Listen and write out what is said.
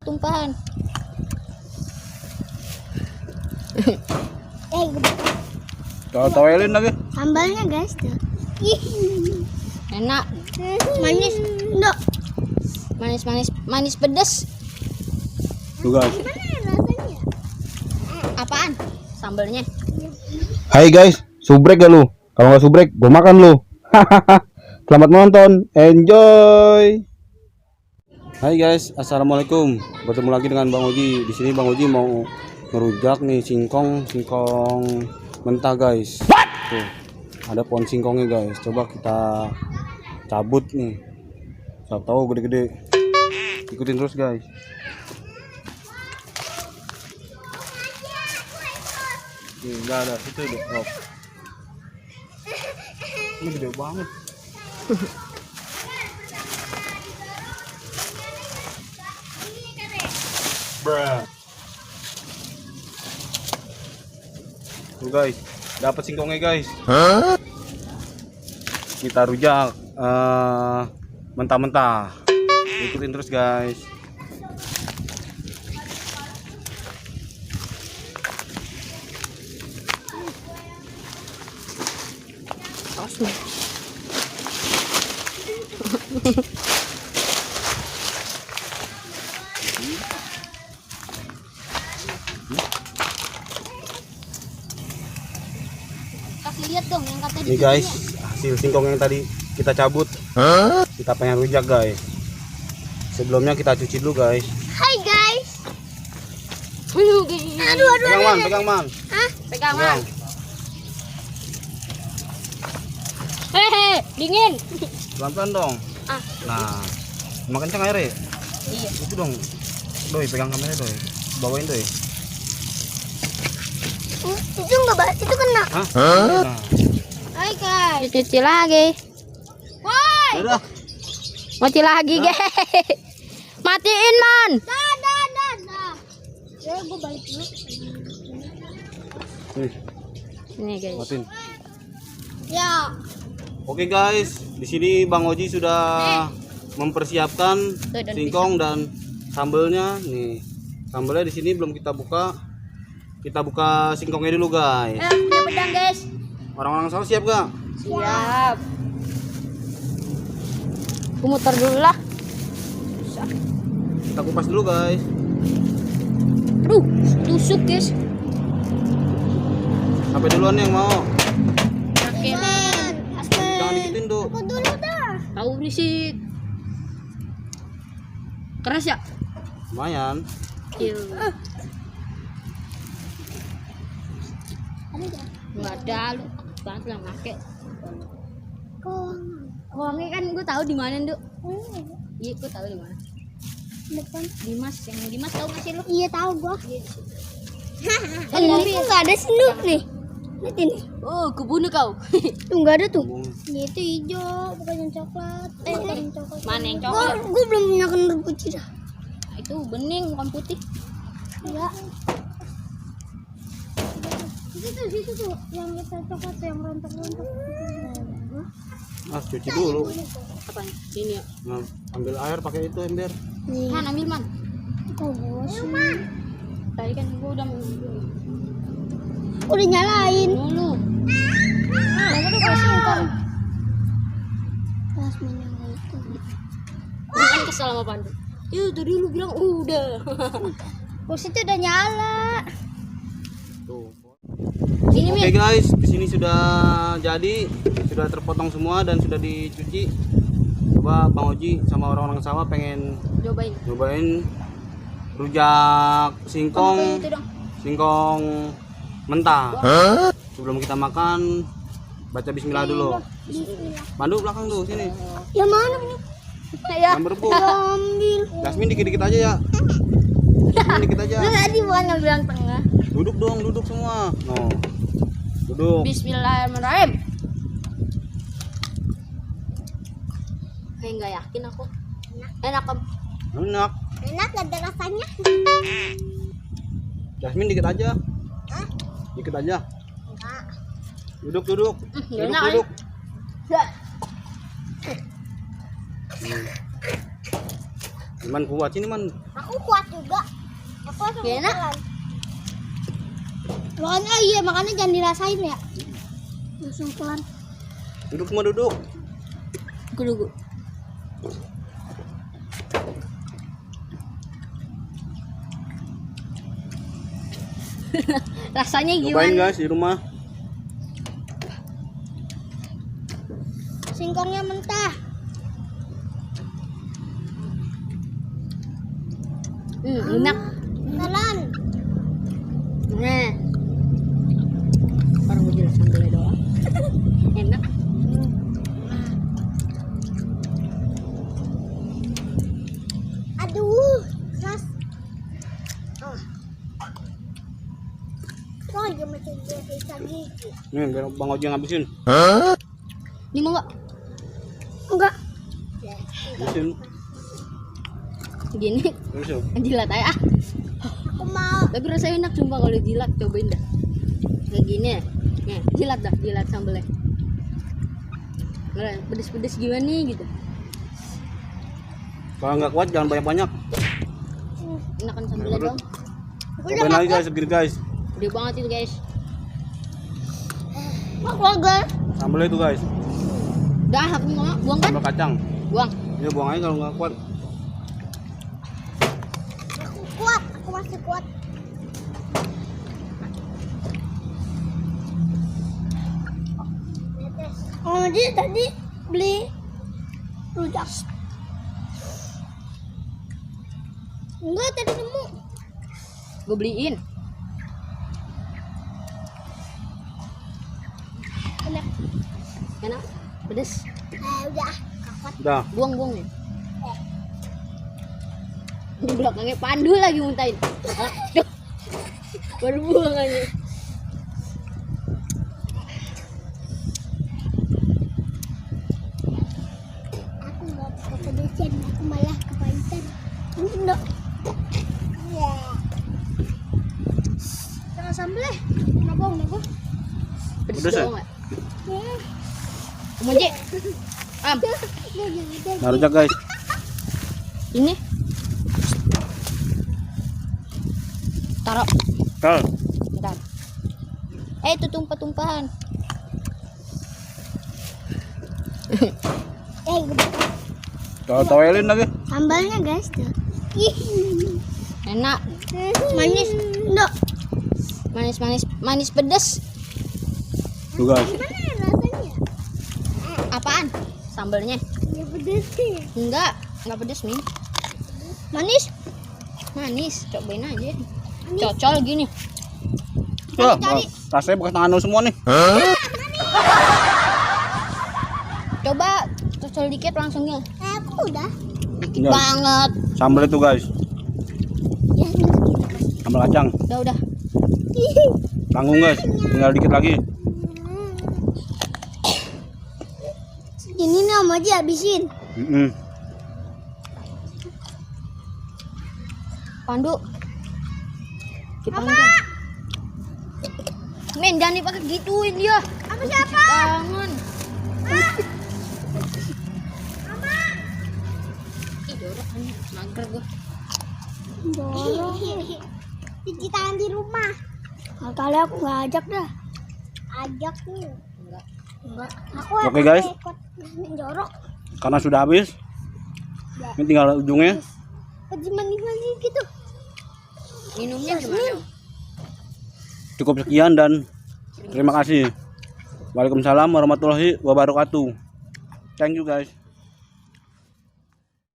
tumpahan. Towelin lagi. Sambalnya guys tuh. Enak. Manis. Enggak. Manis pedas. Tuh guys. Gimana rasanya? Apaan? Sambalnya. Hai guys, subrek gak lu? Kalau nggak subrek, gue makan lu. Selamat menonton, enjoy. Hai guys, assalamualaikum. Bertemu lagi dengan Bang Oji. Di sini Bang Oji mau ngerujak nih singkong mentah guys. Tuh, ada pohon singkongnya guys. Coba kita cabut nih. Siapa tahu gede-gede. Ikutin terus guys. Nih, enggak ada situ deh. Oh. Ini gede banget. Bruh. Tuh guys, dapat singkongnya guys. Kita rujak mentah-mentah. Ikutin terus guys. Kasih lihat dong yang kata Nih guys, hasil singkong yang tadi kita cabut. Kita pengen rujak guys. Sebelumnya kita cuci dulu guys. Hai guys. Aduh, Pegang man. Hah? pegang man. Hehe, dingin. Pelan-pelan dong. Ah. Nah, makan kencang airnya. Iya. Itu dong. Doi, pegang kamera doi. Bawain doi. Itu enggak itu kena. Hah? Nah. Hai guys. Cuci lagi. Woi. Udah. Cuci lagi, guys. Matiin, man. Dah. Ya gua balik dulu. Nih, Ini, guys. matiin. Ya. Oke guys, di sini Bang Oji sudah mempersiapkan dan singkong dan sambelnya. Nih, sambelnya di sini belum kita buka. Kita buka singkongnya dulu guys. Punya pedang, guys. Orang-orang sawah siap gak? Siap. Aku muter dulu lah. Kita kupas dulu guys. Aduh, tusuk, guys. Sampai duluan yang mau. Oke. Jangan dikitin dulu. Aku dulu dah. Tahu berisik. Keras ya? Lumayan. Iya. Nggak ada lu. Banget lah make. Uangnya kan gue tahu di mana, Nduk. Iya, gue tahu di mana. Depan. Dimas, yang Dimas tahu nggak sih lu? Iya tahu gua. Tapi Ini kok enggak ada snook nih. Lihat ini. oh, kebunuh kau. Tuh enggak ada tuh. Ngomong. Itu hijau, bukan yang coklat. Bukan yang coklat. Mana yang coklat? Gua belum makan putih dah. Itu bening, bukan putih. Iya. Situ tuh yang kita coklat tuh yang rontok-rontok. Ah, cuci dulu. Apa ini ya? Nah, ambil air pakai itu ember. Nih. Man, ambil man. Kok gua sih? Tadi kan gue udah Udah nyalain. dulu. Nah, udah gua singkong. Pas menyala itu. Gue kan kesel sama Pandu. Yuk, tadi lu bilang udah. Bos itu udah nyala. Tuh. Ini Oke Min. guys, di sini sudah jadi, sudah terpotong semua dan sudah dicuci. Coba Bang Oji sama orang-orang sawah pengen Cobain. nyobain rujak Kamu itu dong. singkong mentah. Sebelum kita makan, baca bismillah dulu. Pandu belakang tuh sini. Yang mana ini? Ya. Yang berebut. Ambil. Jasmine dikit-dikit aja ya. Jasmine dikit aja. Lu tadi bukan ngambil yang tengah. Duduk dong, duduk semua. No. Duduk. Bismillahirrahmanirrahim. Kayak nggak yakin aku. Enak kan? Enak. Enak gak ada rasanya? Jasmine dikit aja. Dikit aja. Enggak. Duduk, duduk. Duduk, enak, duduk. Ya. Man kuat ini man. Aku kuat juga. Aku langsung Ya, enak. jalan. Makanya iya, makanya jangan dirasain ya. Langsung pelan. Duduk semua duduk. Kudu. Rasanya Cobain gimana? guys di rumah. Singkongnya mentah. Enak. Telan. Nah. Orang gue jelas sambelnya doang. Enak. Aduh, keras. Kok aja macam dia bisa gigi? Nih biar Bang Oji ngabisin. Ini mau nggak? Enggak. Habisin. Gini. Habisin. Jilat aja. Aku mau. Tapi rasanya enak sumpah kalau jilat, cobain dah. Kayak gini. Nih, jilat dah, jilat sambelnya. Nah, pedes-pedes gimana nih gitu. Kalau nggak kuat jangan banyak-banyak. Enakan sambelnya dong. Cobain lagi guys, segini guys. Gede banget itu guys. Aku agak. Sambelnya itu guys. Dah, aku mau buang kan? Sambal kacang. Buang. Ya buang aja kalau nggak kuat. Aku kuat. Aku masih kuat. Oh, dia tadi beli rujak. Enggak, tadi nemu. Gue beliin. Enak. Enak. Pedes. Udah. Kakak. Udah. Buang ya. Di belakangnya Pandu lagi muntahin. Aduh. Baru buang aja. Aku nggak kepedesan, aku malah kepahitan. Enggak. Ya. Jangan sambel deh. Nabong. Pedes Pedes ya? doang nggak? Moji. Am. Nah rujak guys. Ini. Taruh. Kal. Bentar. Itu tumpah-tumpahan. Tawelin lagi. Sambalnya guys tuh. Enak. Manis. Enggak. Manis pedes. Tuh guys. Gimana rasanya? Apaan? Sambelnya? Ya pedes sih. Enggak pedes nih. Manis. Manis, cobain aja. Cocol gini. Ya, Cari. rasanya bekas tangan lu semua nih. Coba cocol dikit langsungnya. Aku udah. Ya, Banget. sambal itu guys. Ya, Sambal kacang. Udah. Tanggung guys. Tinggal dikit lagi. Ini nih Om Haji habisin. Pandu. Mama. Men, jangan dipakai gituin dia. Apa siapa? Jangan. Mama. Ih, jorok kan. Mager gua. Cuci tangan di rumah. Kali aku nggak ajak dah. Ajak nih. Enggak. Aku Oke, guys. ikut jorok. Karena sudah habis. Ini tinggal ujungnya. Pergi mandi gitu. Minumnya gimana? Cukup sekian dan terima kasih. Waalaikumsalam warahmatullahi wabarakatuh. Thank you guys.